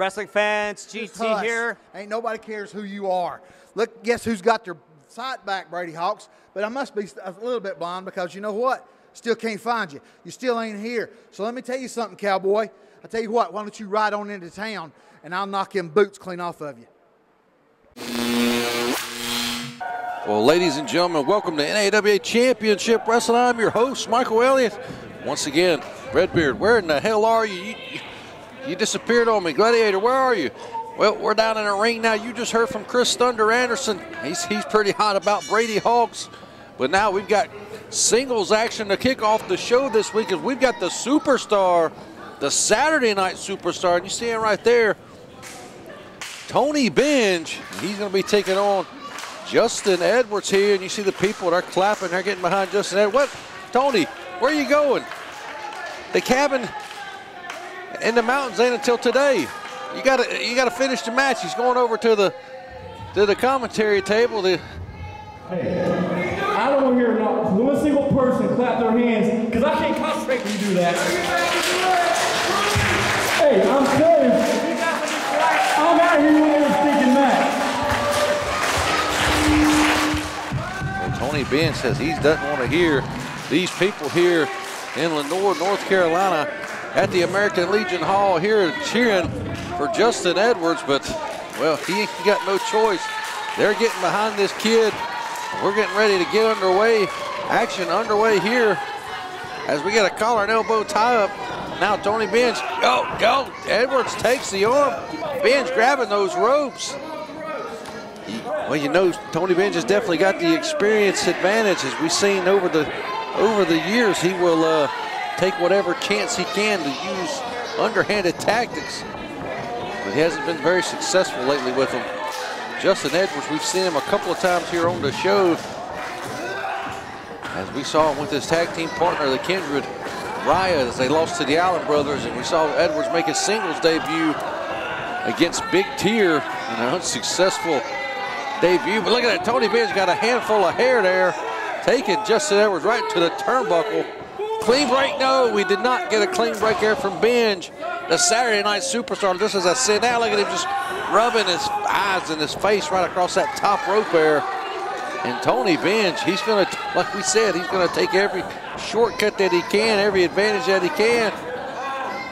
Wrestling fans, GT here. Ain't nobody cares who you are. Look, guess who's got their sight back, Brady Hawks? But I must be a little bit blind because you know what? Still can't find you. You still ain't here. So let me tell you something, cowboy. I tell you what, why don't you ride on into town and I'll knock them boots clean off of you. Well, ladies and gentlemen, welcome to NAWA Championship Wrestling. I'm your host, Michael Elliott. Once again, Redbeard, where in the hell are you? You disappeared on me. Gladiator, where are you? Well, we're down in the ring now. You just heard from Chris Thunder Anderson. He's pretty hot about Brady Hawks. But now we've got singles action to kick off the show this week. We've got the superstar, the Saturday night superstar. And you see him right there, Tony Benge. He's going to be taking on Justin Edwards here. And you see the people, they're clapping. They're getting behind Justin Edwards. What? Tony, where are you going? The cabin in the mountains ain't until today. You gotta finish the match. He's going over to the commentary table. Hey, I don't want to hear not one single person clap their hands because I can't concentrate when you do that. Hey, I'm telling you, I'm out here with this stinking match. Well, Tony Benge says he doesn't want to hear these people here in Lenore, North Carolina, at the American Legion Hall here cheering for Justin Edwards, but, well, he ain't got no choice. They're getting behind this kid. We're getting ready to get underway. Action underway here as we get a collar and elbow tie up. Now Tony Benge, go. Edwards takes the arm. Benge grabbing those ropes. Well, you know, Tony Benge has definitely got the experience advantage. As we've seen over the years, he will take whatever chance he can to use underhanded tactics. But he hasn't been very successful lately with him. Justin Edwards, we've seen him a couple of times here on the show. As we saw him with his tag team partner, the Kindred Raya, as they lost to the Allen brothers. And we saw Edwards make his singles debut against Big Tier in an unsuccessful debut. But look at that, Tony Benge got a handful of hair there, taking Justin Edwards right to the turnbuckle. Clean break, no, we did not get a clean break there from Benge, the Saturday night superstar. Just as I said, now look at him just rubbing his eyes and his face right across that top rope there. And Tony Benge, he's gonna, like we said, he's gonna take every shortcut that he can, every advantage that he can.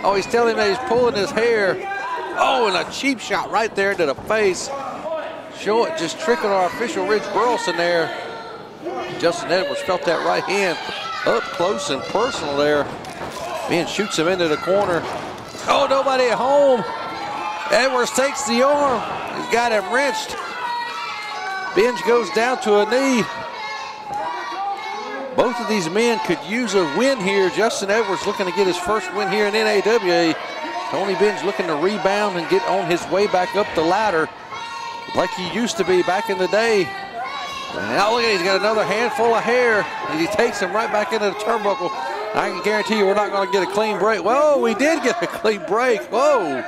Oh, he's telling him that he's pulling his hair. Oh, and a cheap shot right there to the face. Show it, just tricking our official Rich Burleson there. Justin Edwards felt that right hand up close and personal there. Benge shoots him into the corner. Oh, nobody at home. Edwards takes the arm. He's got him wrenched. Benge goes down to a knee. Both of these men could use a win here. Justin Edwards looking to get his first win here in NAWA. Tony Benge looking to rebound and get on his way back up the ladder like he used to be back in the day. And now look at it, he's got another handful of hair, and he takes him right back into the turnbuckle. I can guarantee you we're not going to get a clean break. Whoa, we did get a clean break. Whoa. You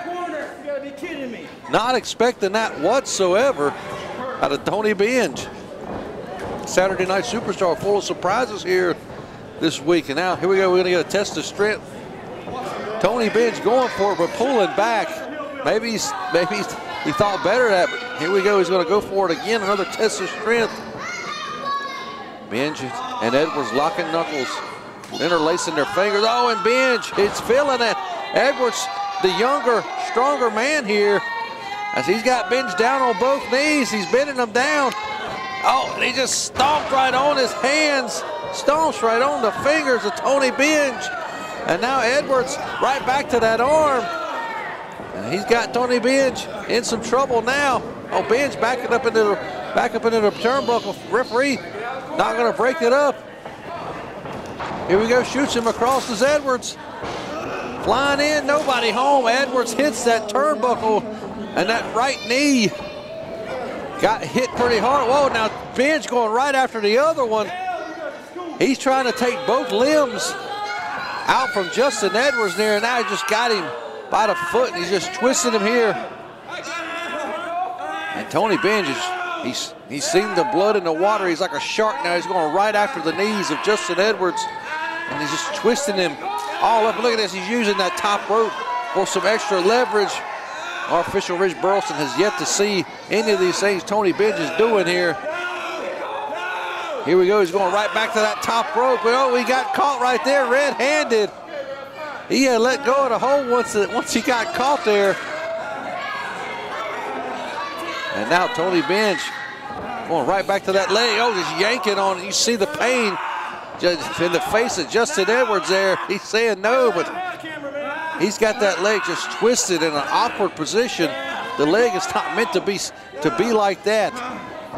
gotta be kidding me. Not expecting that whatsoever out of Tony Benge. Saturday night superstar, full of surprises here this week. And now here we go, we're going to get a test of strength. Tony Benge going for it, but pulling back. Maybe he thought better of that, but here we go, he's going to go for it again, another test of strength. Benge and Edwards locking knuckles, interlacing their fingers. Oh, and Benge, it's feeling it. Edwards, the younger, stronger man here, as he's got Benge down on both knees. He's bending them down. Oh, and he just stomped right on his hands, stomps right on the fingers of Tony Benge. And now Edwards right back to that arm. And he's got Tony Benge in some trouble now. Oh, Benge back up into the turnbuckle. Referee not going to break it up. Here we go, shoots him across as Edwards. Flying in, nobody home. Edwards hits that turnbuckle, and that right knee got hit pretty hard. Whoa, now Benge going right after the other one. He's trying to take both limbs out from Justin Edwards there, and now he just got him by the foot, and he's just twisting him here. And Tony Benge, he's seen the blood in the water. He's like a shark now. He's going right after the knees of Justin Edwards, and he's just twisting him all up. Look at this, he's using that top rope for some extra leverage. Our official Rich Burleson has yet to see any of these things Tony Benge is doing here. Here we go, he's going right back to that top rope. But oh, he got caught right there red-handed. He had let go of the hold once he got caught there. And now Tony Benge going right back to that leg. Oh, just yanking on it. You see the pain just in the face of Justin Edwards there. He's saying no, but he's got that leg just twisted in an awkward position. The leg is not meant to be like that.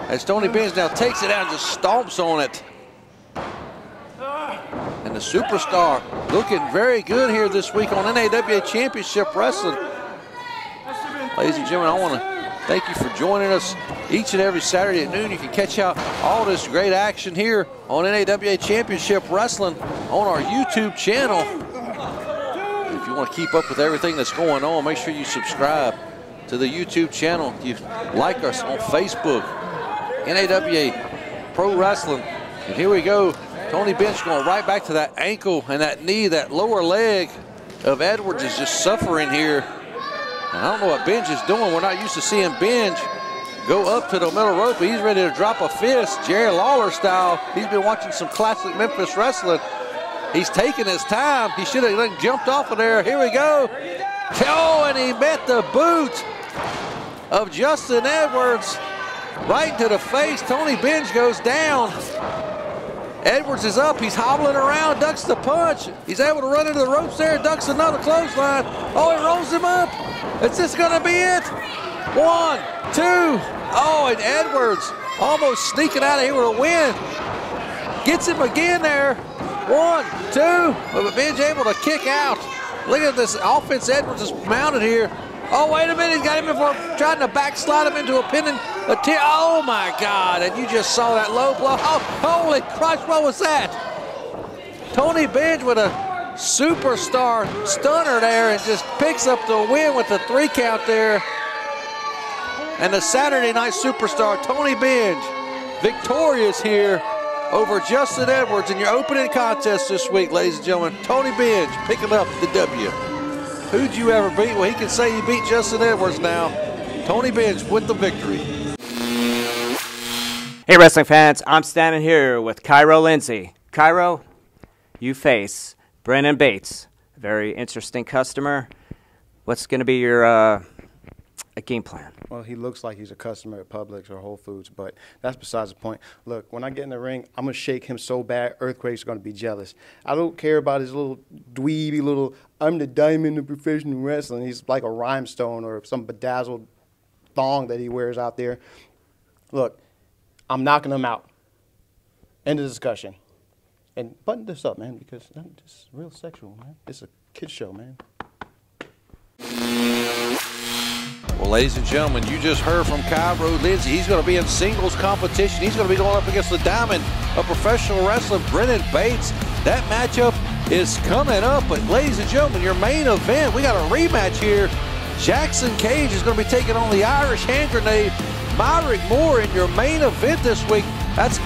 As Tony Benge now takes it out and just stomps on it. And the superstar looking very good here this week on NAWA Championship Wrestling. Ladies and gentlemen, I want to thank you for joining us each and every Saturday at noon. You can catch out all this great action here on NAWA Championship Wrestling on our YouTube channel. If you want to keep up with everything that's going on, make sure you subscribe to the YouTube channel. You like us on Facebook, NAWA Pro Wrestling. And here we go. Tony Benge going right back to that ankle and that knee. That lower leg of Edwards is just suffering here. And I don't know what Benge is doing. We're not used to seeing Benge go up to the middle rope, but he's ready to drop a fist, Jerry Lawler style. He's been watching some classic Memphis wrestling. He's taking his time. He should have jumped off of there. Here we go. Oh, and he met the boot of Justin Edwards right into the face. Tony Benge goes down. Edwards is up. He's hobbling around, ducks the punch. He's able to run into the ropes there, ducks another clothesline. Oh, he rolls him up. Is this going to be it? 1, 2. Oh, and Edwards almost sneaking out of here with a win. Gets him again there. 1, 2. But Benge able to kick out. Look at this offense Edwards is mounted here. Oh, wait a minute. He's got him in for trying to backslide him into a pin and a tear. Oh, my God. And you just saw that low blow. Oh, holy Christ, what was that? Tony Benge with a superstar stunner there and just picks up the win with the 3 count there. And the Saturday Night Superstar, Tony Benge, victorious here over Justin Edwards in your opening contest this week, ladies and gentlemen. Tony Benge picking up the W. Who'd you ever beat? Well, he can say you beat Justin Edwards now. Tony Benge with the victory. Hey, wrestling fans. I'm standing here with Cairo Lindsay. Cairo, you face Brennan Bates, a very interesting customer. What's going to be your game plan? Well, he looks like he's a customer at Publix or Whole Foods, but that's besides the point. Look, when I get in the ring, I'm going to shake him so bad, Earthquake's going to be jealous. I don't care about his little dweeby little, I'm the diamond of professional wrestling. He's like a rhinestone or some bedazzled thong that he wears out there. Look, I'm knocking him out. End of discussion. And button this up, man, because this is real sexual, man. It's a kid's show, man. Well, ladies and gentlemen, you just heard from Cairo Lindsay. He's going to be in singles competition. He's going to be going up against the diamond of professional wrestling, Brennan Bates. That matchup is coming up. But, ladies and gentlemen, your main event, we got a rematch here. Jaxon Cage is going to be taking on the Irish hand grenade, Myric Moore, in your main event this week.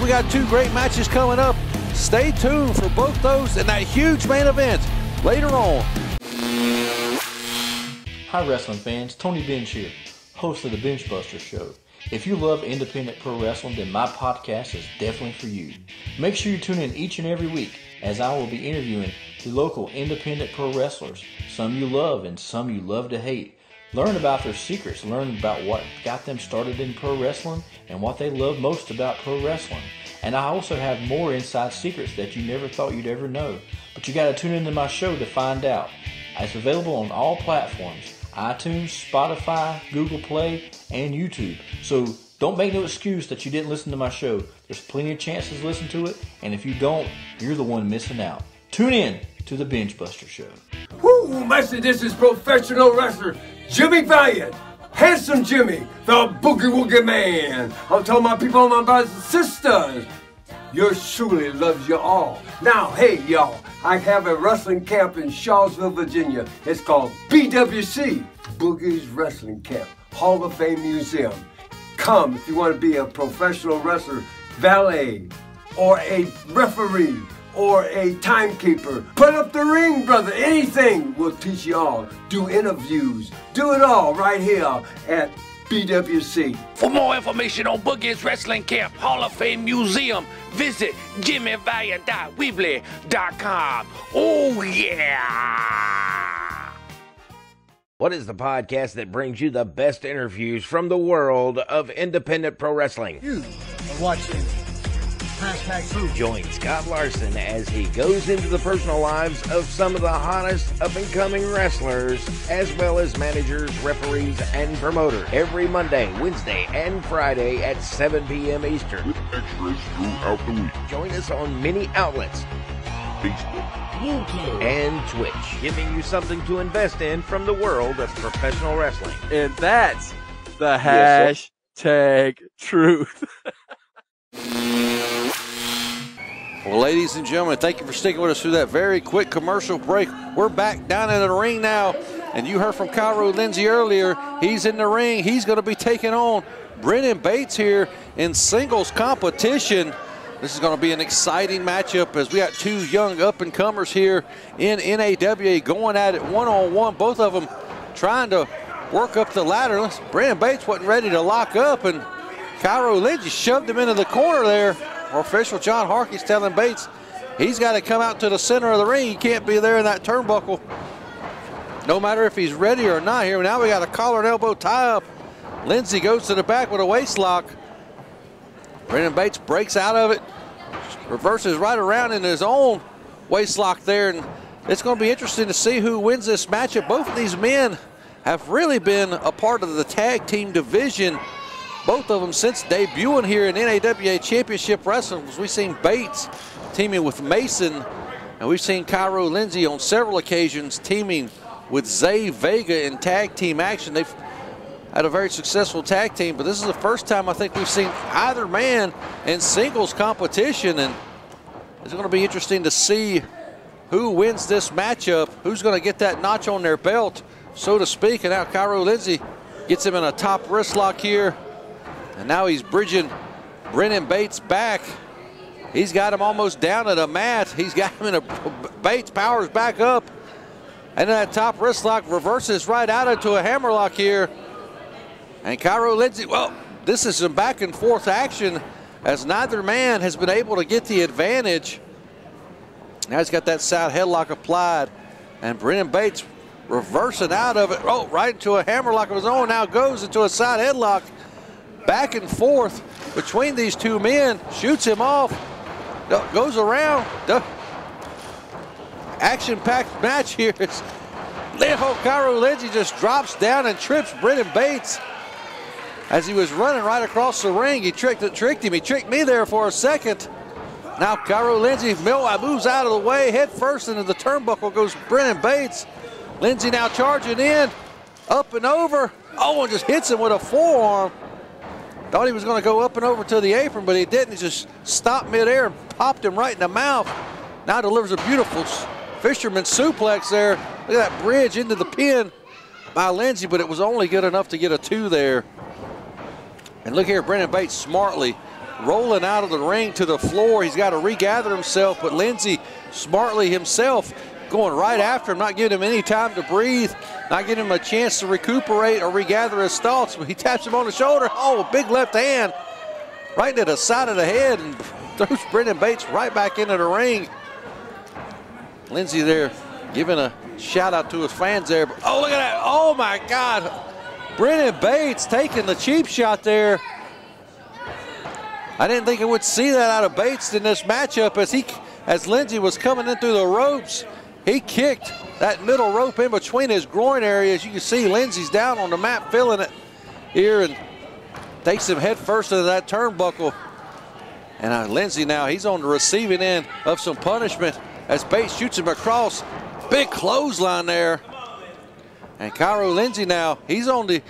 We got 2 great matches coming up. Stay tuned for both those and that huge main event later on. Hi wrestling fans, Tony Benge here, host of the Benge Buster Show. If you love independent pro wrestling, then my podcast is definitely for you. Make sure you tune in each and every week as I will be interviewing the local independent pro wrestlers, some you love and some you love to hate. Learn about their secrets, learn about what got them started in pro wrestling and what they love most about pro wrestling. And I also have more inside secrets that you never thought you'd ever know. But you got to tune into my show to find out. It's available on all platforms. iTunes, Spotify, Google Play, and YouTube. So don't make no excuse that you didn't listen to my show. There's plenty of chances to listen to it, and if you don't, you're the one missing out. Tune in to the Benge Buster Show. Whoo, Master, this is professional wrestler Jimmy Valiant. Handsome Jimmy, the Boogie Woogie Man. I'm telling my people, my brothers and sisters, yours truly loves you all. Now, hey, y'all, I have a wrestling camp in Charlottesville, Virginia. It's called BWC, Boogie's Wrestling Camp, Hall of Fame Museum. Come if you want to be a professional wrestler, valet, or a referee, or a timekeeper. Put up the ring, brother. Anything, we'll teach you all. Do interviews. Do it all right here at BWC. For more information on Boogie's Wrestling Camp Hall of Fame Museum, visit jimmyvaliant.weebly.com. Oh, yeah! What is the podcast that brings you the best interviews from the world of independent pro wrestling? You are watching #Truth. Join Scott Larson as he goes into the personal lives of some of the hottest up-and-coming wrestlers, as well as managers, referees, and promoters. Every Monday, Wednesday, and Friday at 7 p.m. Eastern. With extras throughout the week. Join us on many outlets, Facebook, YouTube, and Twitch, giving you something to invest in from the world of professional wrestling. And that's the hashtag truth. Well, ladies and gentlemen, thank you for sticking with us through that very quick commercial break. We're back down in the ring now, and you heard from Cairo Lindsay earlier. He's in the ring. He's going to be taking on Brennan Bates here in singles competition. This is going to be an exciting matchup as we got two young up-and-comers here in NAWA going at it one-on-one. Both of them trying to work up the ladder. Brennan Bates wasn't ready to lock up, and Cairo Lindsay shoved him into the corner there. Our official John Harkey's telling Bates he's got to come out to the center of the ring. He can't be there in that turnbuckle, no matter if he's ready or not here. Now we got a collar and elbow tie-up. Lindsay goes to the back with a waist lock. Brennan Bates breaks out of it, reverses right around in his own waist lock there, and it's going to be interesting to see who wins this matchup. Both of these men have really been a part of the tag team division, both of them since debuting here in NAWA Championship Wrestling. We've seen Bates teaming with Mason, and we've seen Cairo Lindsay on several occasions teaming with Zay Vega in tag team action. They've had a very successful tag team, but this is the first time I think we've seen either man in singles competition, and it's going to be interesting to see who wins this matchup, who's going to get that notch on their belt, so to speak. And now Cairo Lindsay gets him in a top wrist lock here, and now he's bridging Brennan Bates back. He's got him almost down to the mat. He's got him in a, Bates powers back up, and that top wrist lock reverses right out into a hammerlock here. And Cairo Lindsay, well, this is some back and forth action as neither man has been able to get the advantage. Now he's got that side headlock applied, and Brennan Bates reversing out of it. Oh, right into a hammerlock of his own. Now goes into a side headlock. Back and forth between these two men. Shoots him off. Goes around. Action-packed match here. Cairo Lindsay just drops down and trips Brennan Bates as he was running right across the ring. He tricked him. He tricked me there for a second. Now Cairo Lindsay moves out of the way. Head first into the turnbuckle goes Brennan Bates. Lindsay now charging in. Up and over. Oh, and just hits him with a forearm. Thought he was going to go up and over to the apron, but he didn't. He just stopped midair and popped him right in the mouth. Now delivers a beautiful fisherman suplex there. Look at that bridge into the pin by Lindsay, but it was only good enough to get a 2 there. And look here, Brennan Bates smartly rolling out of the ring to the floor. He's got to regather himself, but Lindsay smartly himself going right after him, not giving him any time to breathe, not giving him a chance to recuperate or regather his thoughts. But he taps him on the shoulder. Oh, a big left hand right into the side of the head and throws Brennan Bates right back into the ring. Lindsay there giving a shout out to his fans there. Oh, look at that. Oh, my God. Brennan Bates taking the cheap shot there. I didn't think I would see that out of Bates in this matchup as Lindsay was coming in through the ropes. He kicked that middle rope in between his groin area. As you can see, Lindsay's down on the mat feeling it here and takes him head first into that turnbuckle. And Lindsay now, he's on the receiving end of some punishment as Bates shoots him across. Big clothesline there. And Cairo Lindsay now, he's on the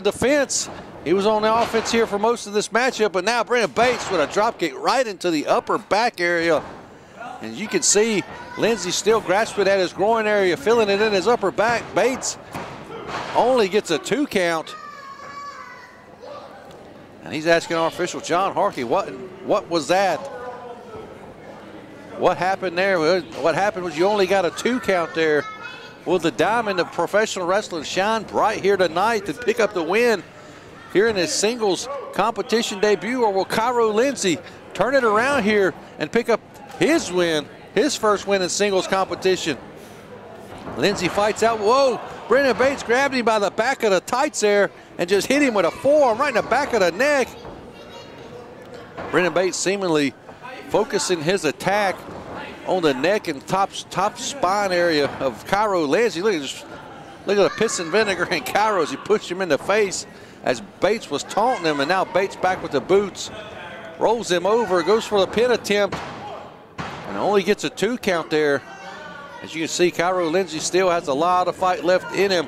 defense. He was on the offense here for most of this matchup, but now Brennan Bates with a drop kick right into the upper back area. And you can see Lindsay still grasping at his groin area, feeling it in his upper back. Bates only gets a 2 count. And he's asking our official, John Harkey, what was that? What happened there? What happened was you only got a 2 count there. Will the diamond of professional wrestling shine bright here tonight to pick up the win here in his singles competition debut, or will Cairo Lindsay turn it around here and pick up his win, his first win in singles competition? Lindsay fights out. Whoa, Brennan Bates grabbed him by the back of the tights there and just hit him with a forearm right in the back of the neck. Brennan Bates seemingly focusing his attack on the neck and top spine area of Cairo Lindsay. Look at the piss and vinegar in Cairo as he pushed him in the face as Bates was taunting him, and now Bates back with the boots. Rolls him over, goes for the pin attempt, and only gets a 2 count there. As you can see, Cairo Lindsay still has a lot of fight left in him.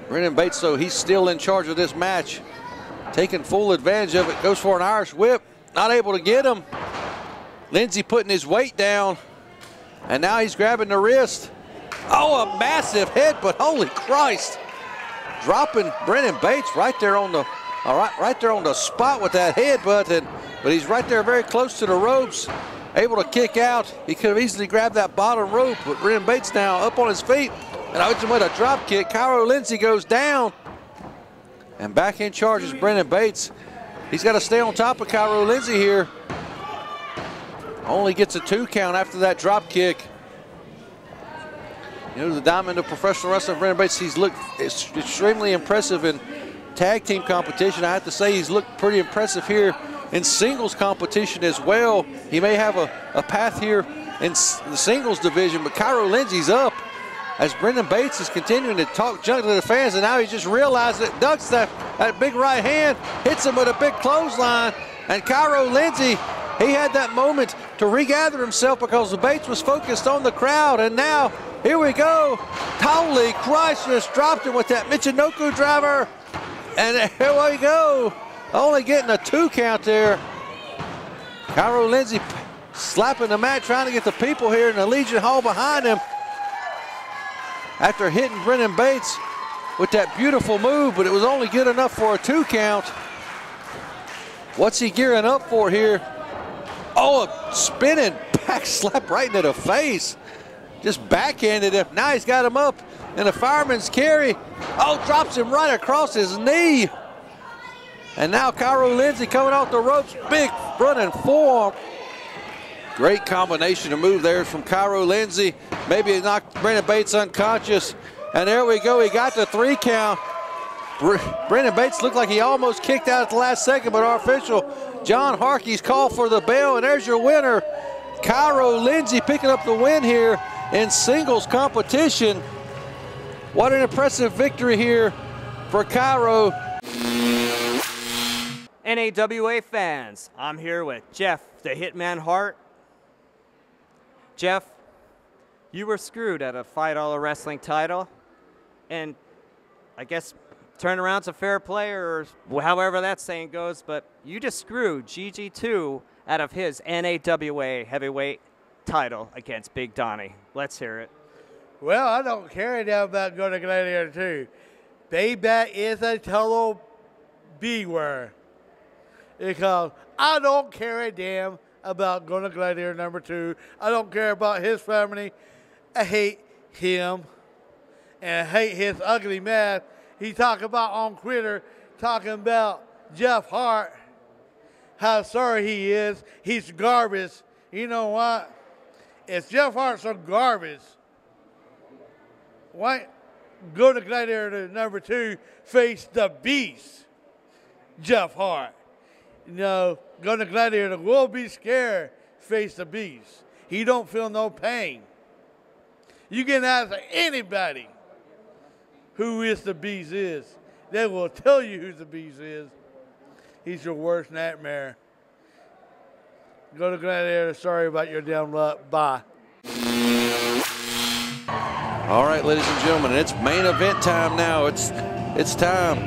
Brennan Bates, though, he's still in charge of this match. Taking full advantage of it, goes for an Irish whip. Not able to get him. Lindsay putting his weight down, and now he's grabbing the wrist. Oh, a massive hit, but holy Christ. Dropping Brennan Bates right there on the spot with that headbutt, but he's right there very close to the ropes, able to kick out. He could have easily grabbed that bottom rope, but Brennan Bates now up on his feet, and out with a drop kick. Cairo Lindsay goes down, and back in charge is Brennan Bates. He's got to stay on top of Cairo Lindsay here. Only gets a 2 count after that drop kick. You know, the diamond of professional wrestling, Brennan Bates, he's looked extremely impressive in tag team competition. I have to say he's looked pretty impressive here in singles competition as well. He may have a path here in the singles division, but Cairo Lindsay's up as Brennan Bates is continuing to talk junk to the fans, and now he just realized it, ducks that big right hand, hits him with a big clothesline, and Cairo Lindsay, he had that moment to regather himself because the Bates was focused on the crowd, and now, here we go. Holy Christ, just dropped him with that Michinoku driver, and here we go. Only getting a 2 count there. Cairo Lindsay slapping the mat, trying to get the people here in the Legion Hall behind him after hitting Brennan Bates with that beautiful move, but it was only good enough for a 2 count. What's he gearing up for here? Oh, a spinning back slap right into the face. Just backhanded him. Now he's got him up in a fireman's carry. Oh, drops him right across his knee. And now Cairo Lindsay coming off the ropes. Big running forearm. Great combination of move there from Cairo Lindsay. Maybe he knocked Brennan Bates unconscious. And there we go. He got the 3 count. Brennan Bates looked like he almost kicked out at the last second, but our official, John Harkey's called for the bell, and there's your winner. Cairo Lindsay picking up the win here in singles competition. What an impressive victory here for Cairo. NAWA fans, I'm here with Jeff, the Hitman Hart. Jeff, you were screwed at a Fight All Wrestling title, and I guess turnaround's a fair play, or however that saying goes, but you just screwed GG2 out of his NAWA heavyweight title against Big Donnie. Let's hear it. Well, I don't care about going to Gladiator 2. Payback is a total B-word. Because I don't care a damn about going to Gladiator number 2. I don't care about his family. I hate him. And I hate his ugly mask. He talked about on Twitter, talking about Jeff Hart, how sorry he is. He's garbage. You know what? If Jeff Hart's so garbage, why go to Gladiator number 2, face the beast, Jeff Hart? No, go to Gladiator, will be scared, face the beast. He don't feel no pain. You can ask anybody who is the beast is. They will tell you who the beast is. He's your worst nightmare. Go to Gladiator. Sorry about your damn luck. Bye. All right, ladies and gentlemen, it's main event time now. It's time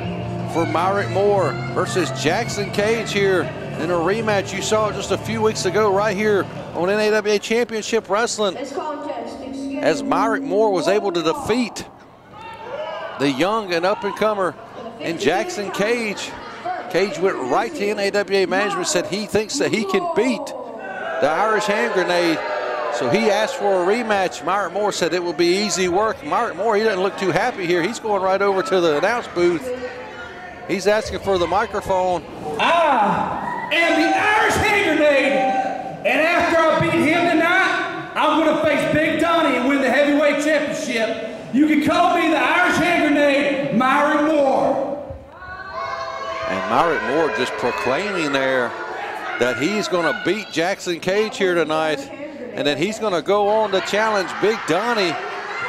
for Myric Moore versus Jaxon Cage here in a rematch. You saw it just a few weeks ago right here on NAWA Championship Wrestling, as Myric Moore was able to defeat the young and up-and-comer in Jaxon Cage. Cage went right to NAWA management, said he thinks that he can beat the Irish hand grenade. So he asked for a rematch. Myric Moore said it would be easy work. Myric Moore, he doesn't look too happy here. He's going right over to the announce booth. He's asking for the microphone. I am the Irish hand grenade, and after I beat him tonight, I'm going to face Big Donnie and win the heavyweight championship. You can call me the Irish hand grenade, Myric Moore. And Myric Moore just proclaiming there that he's going to beat Jaxon Cage here tonight, and that he's going to go on to challenge Big Donnie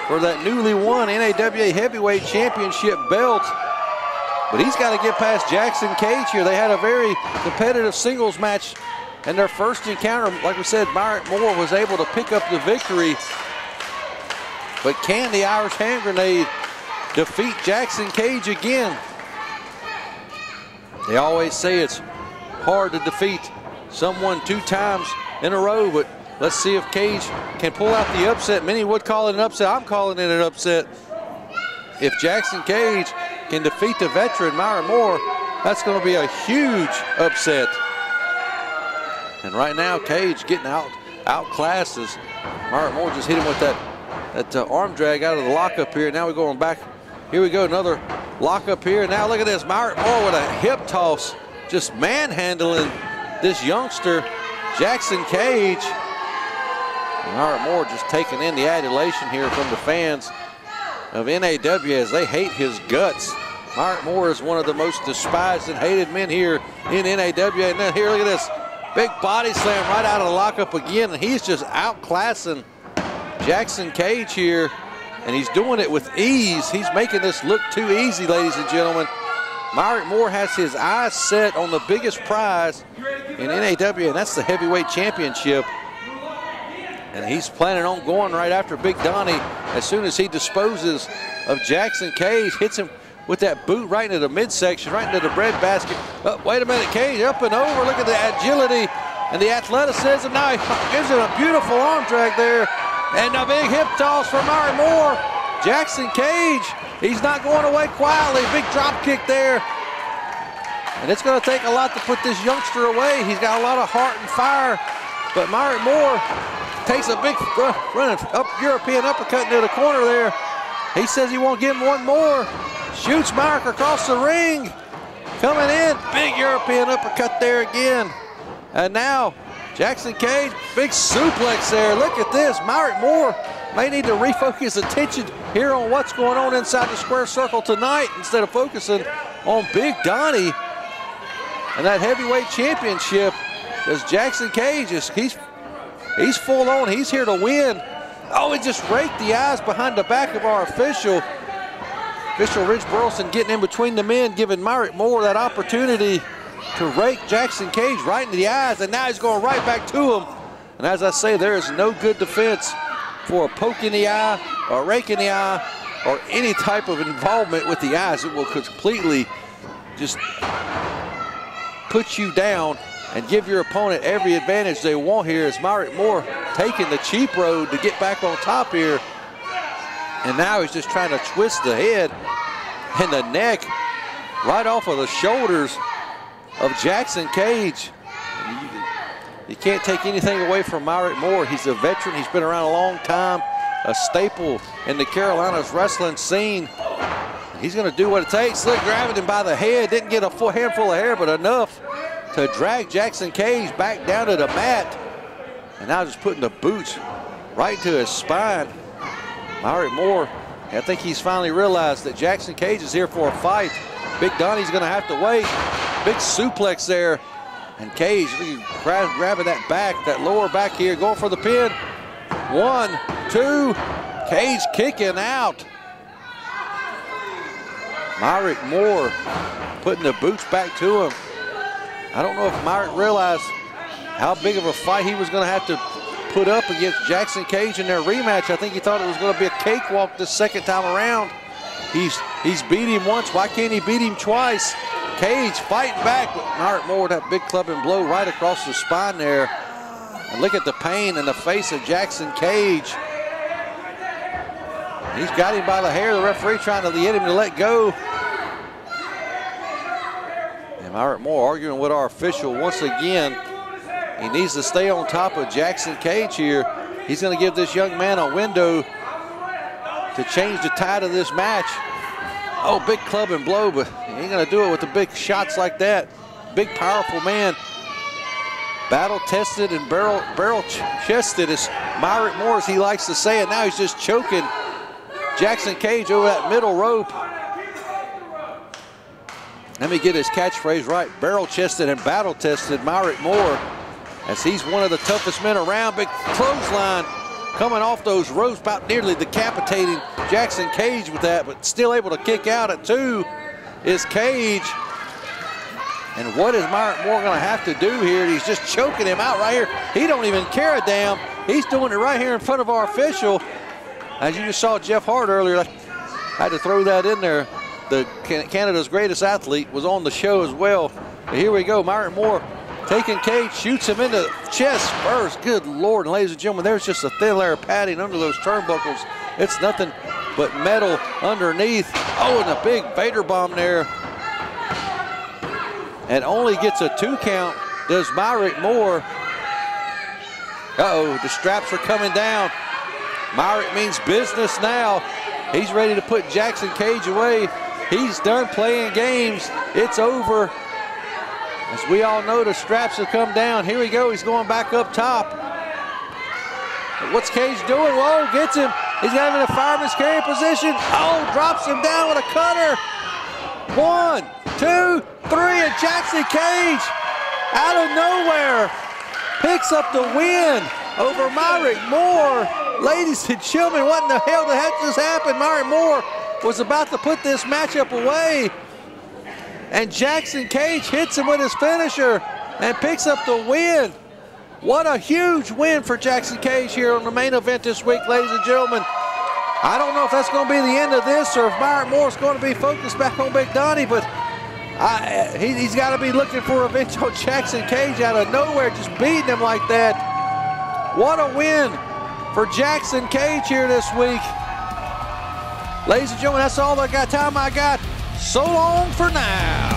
for that newly won NAWA Heavyweight Championship belt. But he's got to get past Jaxon Cage here. They had a very competitive singles match in their first encounter. Like we said, Myric Moore was able to pick up the victory. But can the Irish hand grenade defeat Jaxon Cage again? They always say it's hard to defeat someone 2 times in a row, but let's see if Cage can pull out the upset. Many would call it an upset. I'm calling it an upset. If Jaxon Cage can defeat the veteran Myric Moore, that's going to be a huge upset. And right now, Cage getting outclassed as Myric Moore just hit him with that arm drag out of the lockup here. Now we're going back. Here we go, another lockup here. Now look at this, Myric Moore with a hip toss, just manhandling this youngster, Jaxon Cage. And Myric Moore just taking in the adulation here from the fans of NAWA as they hate his guts. Myric Moore is one of the most despised and hated men here in NAWA. And then here, look at this, big body slam right out of the lockup again. And he's just outclassing Jaxon Cage here, and he's doing it with ease. He's making this look too easy, ladies and gentlemen. Myric Moore has his eyes set on the biggest prize in NAWA, and that's the heavyweight championship. And he's planning on going right after Big Donnie as soon as he disposes of Jaxon Cage. Hits him with that boot right into the midsection, right into the breadbasket. Oh, wait a minute, Cage up and over. Look at the agility and the athleticism. Now he gives it a beautiful arm drag there. And a big hip toss for Myric Moore. Jaxon Cage, he's not going away quietly. Big drop kick there. And it's going to take a lot to put this youngster away. He's got a lot of heart and fire. But Myric Moore takes a big running up European uppercut into the corner there. He says he won't give him one more. Shoots Myric across the ring. Coming in, big European uppercut there again. And now Jaxon Cage, big suplex there. Look at this. Myric Moore may need to refocus attention here on what's going on inside the square circle tonight instead of focusing on Big Donnie and that heavyweight championship. Because Jaxon Cage he's full on. He's here to win. Oh, he just raked the eyes behind the back of our official. Official Rich Burleson getting in between the men, giving Myric Moore that opportunity to rake Jaxon Cage right in the eyes, and now he's going right back to him. And as I say, there is no good defense for a poke in the eye, or a rake in the eye, or any type of involvement with the eyes. It will completely just put you down and give your opponent every advantage they want here. As Myric Moore taking the cheap road to get back on top here. And now he's just trying to twist the head and the neck right off of the shoulders of Jaxon Cage. You can't take anything away from Myric Moore. He's a veteran. He's been around a long time, a staple in the Carolinas wrestling scene. He's going to do what it takes. Look, grabbing him by the head. Didn't get a full handful of hair, but enough to drag Jaxon Cage back down to the mat. And now just putting the boots right to his spine. Myric Moore, I think he's finally realized that Jaxon Cage is here for a fight. Big Donnie's going to have to wait. Big suplex there. And Cage grabbing that back, that lower back here, going for the pin. 1, 2, Cage kicking out. Myric Moore putting the boots back to him. I don't know if Myric realized how big of a fight he was going to have to put up against Jaxon Cage in their rematch. I think he thought it was going to be a cakewalk this second time around. He's beat him once. Why can't he beat him twice? Cage fighting back, but Myric Moore, that big clubbing blow right across the spine there. And look at the pain in the face of Jaxon Cage. He's got him by the hair. The referee trying to get him to let go. And Myric Moore arguing with our official once again. He needs to stay on top of Jaxon Cage here. He's going to give this young man a window to change the tide of this match. Oh, big club and blow, but he ain't going to do it with the big shots like that. Big, powerful man. Battle-tested and barrel-chested, as Myric Moore, as he likes to say it. Now he's just choking Jaxon Cage over that middle rope. Let me get his catchphrase right. Barrel-chested and battle-tested Myric Moore, as he's one of the toughest men around. Big clothesline coming off those ropes, about nearly decapitating Jaxon Cage with that, but still able to kick out at 2 is Cage. And what is Myric Moore going to have to do here? He's just choking him out right here. He don't even care a damn. He's doing it right here in front of our official. As you just saw Jeff Hart earlier, I had to throw that in there. The Canada's greatest athlete was on the show as well. But here we go, Myric Moore taking Cage, shoots him in the chest first. Good Lord, and ladies and gentlemen, there's just a thin layer of padding under those turnbuckles. It's nothing but metal underneath. Oh, and a big Vader bomb there. And only gets a 2 count, does Myric Moore. Uh-oh, the straps are coming down. Myric means business now. He's ready to put Jaxon Cage away. He's done playing games. It's over. As we all know, the straps have come down. Here we go, he's going back up top. What's Cage doing? Whoa, gets him. He's got him in a fireman's carry position. Oh, drops him down with a cutter. 1, 2, 3, and Jaxon Cage out of nowhere picks up the win over Myric Moore. Ladies and gentlemen, what in the hell just happened? Myric Moore was about to put this matchup away, and Jaxon Cage hits him with his finisher and picks up the win. What a huge win for Jaxon Cage here on the main event this week, ladies and gentlemen. I don't know if that's going to be the end of this or if Myric Moore is going to be focused back on Big Donnie, but he's got to be looking for revenge on Jaxon Cage out of nowhere, just beating him like that. What a win for Jaxon Cage here this week. Ladies and gentlemen, that's all I got. Time I got. So long for now.